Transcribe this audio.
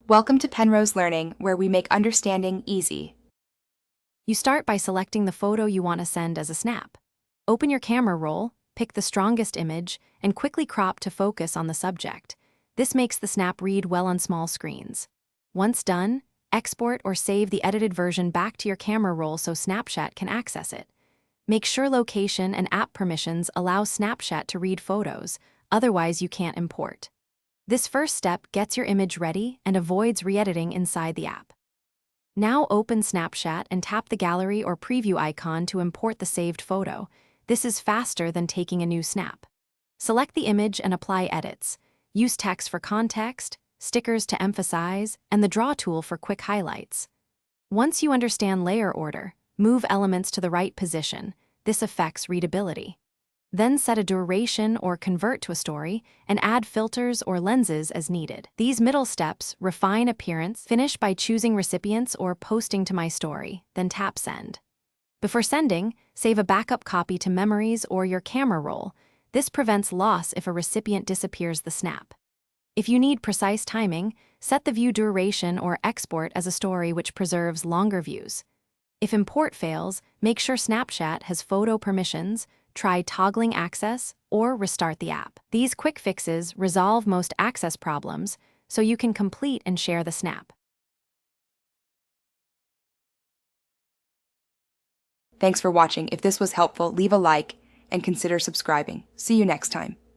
Welcome to Penrose Learning, where we make understanding easy. You start by selecting the photo you want to send as a snap. Open your camera roll, pick the strongest image, and quickly crop to focus on the subject. This makes the snap read well on small screens. Once done, export or save the edited version back to your camera roll so Snapchat can access it. Make sure location and app permissions allow Snapchat to read photos, otherwise you can't import. This first step gets your image ready and avoids re-editing inside the app. Now open Snapchat and tap the gallery or preview icon to import the saved photo. This is faster than taking a new snap. Select the image and apply edits. Use text for context, stickers to emphasize, and the draw tool for quick highlights. Once you understand layer order, move elements to the right position. This affects readability. Then set a duration or convert to a story and add filters or lenses as needed. These middle steps refine appearance. Finish by choosing recipients or posting to my story, then tap send. Before sending, save a backup copy to memories or your camera roll. This prevents loss if a recipient disappears the snap. If you need precise timing, set the view duration or export as a story which preserves longer views. If import fails, make sure Snapchat has photo permissions, try toggling access, or restart the app. These quick fixes resolve most access problems, so you can complete and share the snap. Thanks for watching. If this was helpful, leave a like and consider subscribing. See you next time.